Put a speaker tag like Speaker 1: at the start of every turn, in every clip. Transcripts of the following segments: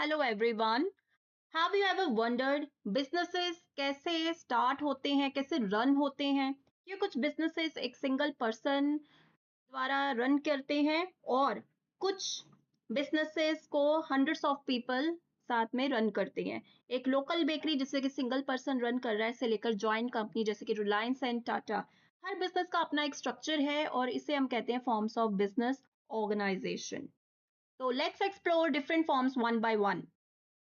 Speaker 1: Hello everyone. Have you ever wondered businesses कैसे start होते हैं, कैसे रन होते हैं? ये कुछ बिजनेसेस एक सिंगल पर्सन द्वारा रन करते हैं और कुछ बिजनेसेस को हंड्रेड्स ऑफ पीपल साथ में रन करते हैं। एक लोकल बेकरी जिसे कि सिंगल पर्सन रन कर रहा है से लेकर जॉइंट कंपनी जैसे कि Reliance and Tata, her business का अपना एक स्ट्रक्चर है और इसे हम कहते हैं फॉर्म्स ऑफ बिजनेस ऑर्गेनाइजेशन। तो let's explore different forms one by one.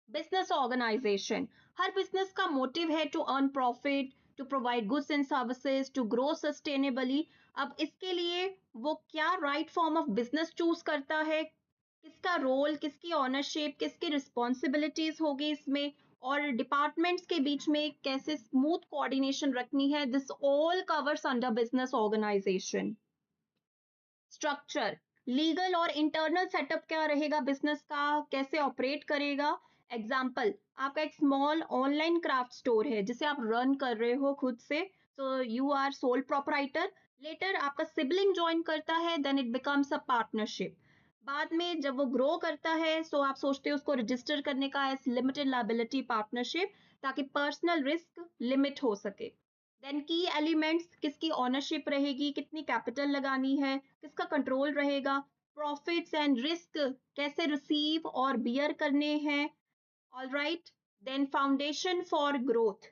Speaker 1: Business organisation, हर बिजनेस का मोटिव है to earn profit, to provide goods and services, to grow sustainably. अब इसके लिए वो क्या right form of business choose करता है, किसका रोल, किसकी ऑनरशिप, किसकी रिस्पॉन्सिबिलिटीज होगी इसमें, और डिपार्टमेंट्स के बीच में कैसे स्मूथ कोऑर्डिनेशन रखनी है, this all covers under business organisation. Structure, legal और इंटरनल सेटअप क्या रहेगा बिजनेस का, कैसे ऑपरेट करेगा। एग्जाम्पल, आपका एक स्मॉल ऑनलाइन क्राफ्ट स्टोर है जिसे आप रन कर रहे हो खुद से, so you are sole proprietor. Later आपका सिबलिंग ज्वाइन करता है, then it becomes a partnership. बाद में जब वो ग्रो करता है सो आप सोचते हो उसको रजिस्टर करने का एज लिमिटेड लायबिलिटी पार्टनरशिप, ताकि पर्सनल रिस्क लिमिट हो सके। देन की एलिमेंट्स, किसकी ऑनरशिप रहेगी, कितनी कैपिटल लगानी है, किसका कंट्रोल रहेगा, प्रॉफिट्स एंड रिस्क कैसे रिसीव और बियर करने हैं। All right. Then foundation for growth,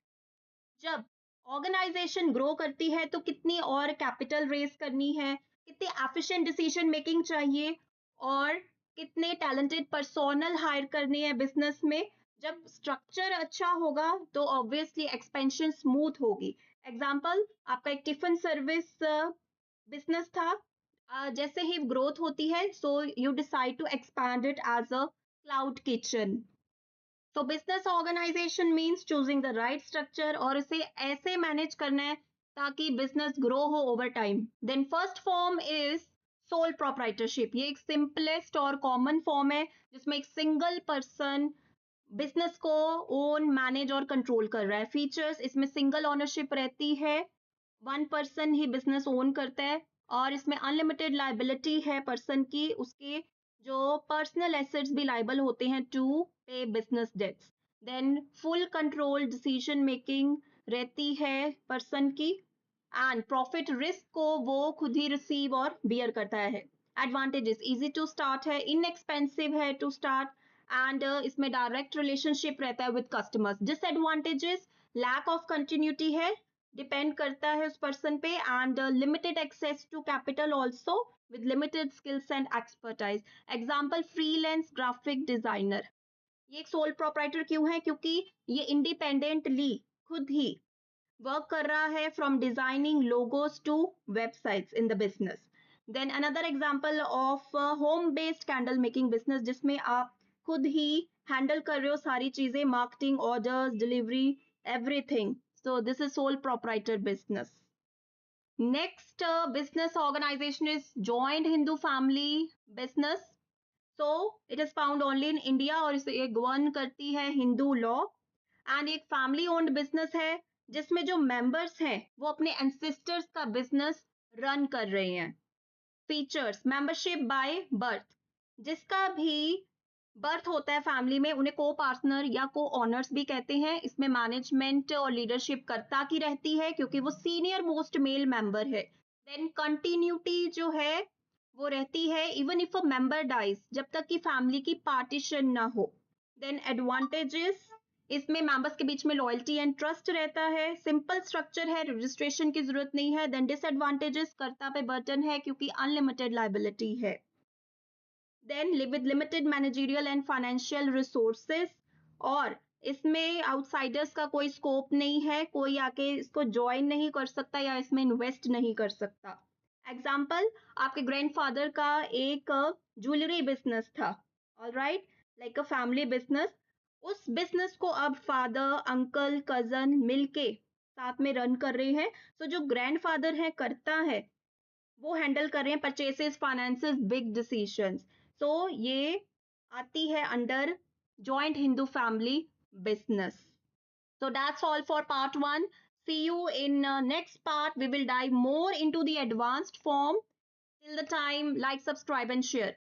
Speaker 1: जब ऑर्गेनाइजेशन ग्रो करती है तो कितनी और कैपिटल रेज करनी है, कितनी एफिशिएंट डिसीजन मेकिंग चाहिए और कितने टैलेंटेड पर्सोनल हायर करने हैं बिजनेस में। जब स्ट्रक्चर अच्छा होगा तो ऑब्वियसली एक्सपेंशन स्मूथ होगी। एग्जाम्पल, आपका एक टिफिन सर्विस बिजनेस था, जैसे ही ग्रोथ होती है so you decide to expand it as a cloud kitchen. तो business organisation means choosing the right structure और इसे ऐसे मैनेज करना है ताकि बिजनेस ग्रो हो over time. Then first form is sole proprietorship. ये एक सिंपलेस्ट और कॉमन फॉर्म है जिसमें एक सिंगल पर्सन बिजनेस को ओन, मैनेज और कंट्रोल कर रहा है। फीचर्स, इसमें सिंगल ओनरशिप रहती है, वन पर्सन ही बिजनेस ओन करता है और इसमें अनलिमिटेड लाइबिलिटी है पर्सन की, उसके जो पर्सनल एसेट्स भी लाइबल होते हैं to pay business debts. Then full control decision making रहती है पर्सन की एंड प्रॉफिट रिस्क को वो खुद ही रिसीव और बियर करता है। एडवांटेजेस, इजी टू स्टार्ट है, इनएक्सपेंसिव है टू स्टार्ट एंड इसमें डायरेक्ट रिलेशनशिप रहता है with customers. Disadvantages, lack of continuity है, डिपेंड करता है उस पर्सन पे, and limited access to capital also with limited skills and expertise. Example, freelance graphic designer. ये एक सोल प्रोप्राइटर क्यों है? क्योंकि ये इंडिपेंडेंटली खुद ही वर्क कर रहा है from designing logos to websites in the business. Then another example of home based candle making business, जिसमें आप खुद ही हैंडल कर रहे हो सारी चीजें, marketing, orders, delivery, everything. So this is sole proprietor business. Next business organization is Joint Hindu Family Business. So it is found only in India और इसे गवर्न करती है हिंदू लॉ एंड एक फैमिली ओन्ड बिजनेस है जिसमें जो members हैं वो अपने एंसेस्टर्स का बिजनेस रन कर रहे हैं। फीचर्स, मेंबरशिप बाय बर्थ, जिसका भी बर्थ होता है फैमिली में उन्हें को पार्टनर या को ऑनर्स भी कहते हैं। इसमें मैनेजमेंट और लीडरशिप कर्ता की रहती है क्योंकि वो सीनियर मोस्ट मेल मेंबर है। देन कंटिन्यूटी जो है वो रहती है even if a member dies, जब तक कि फैमिली की पार्टीशन ना हो। देन एडवांटेजेस, इसमें मेंबर्स के बीच में लॉयल्टी एंड ट्रस्ट रहता है, सिंपल स्ट्रक्चर है, रजिस्ट्रेशन की जरूरत नहीं है। देन डिसएडवांटेजेस, कर्ता पे बर्डन है क्योंकि अनलिमिटेड लायबिलिटी है। Then live with limited managerial and financial resources, और इसमें आउटसाइडर्स का कोई स्कोप नहीं है, कोई आके इसको ज्वाइन नहीं कर सकता या इसमें इन्वेस्ट नहीं कर सकता। एग्जाम्पल, आपके ग्रैंडफादर का एक ज्वेलरी बिजनेस था, alright, like a family business. उस बिजनेस को अब फादर, अंकल, कजन मिलके साथ में रन कर रहे हैं। सो जो ग्रैंडफादर है, करता है, वो हैंडल कर रहे हैं परचेसेस, फाइनेंसेस, बिग डिसीजंस। सो ये आती है under joint Hindu family business. So that's all for part 1. See you in next part. We will dive more into the advanced form. Till the time, like, subscribe and share.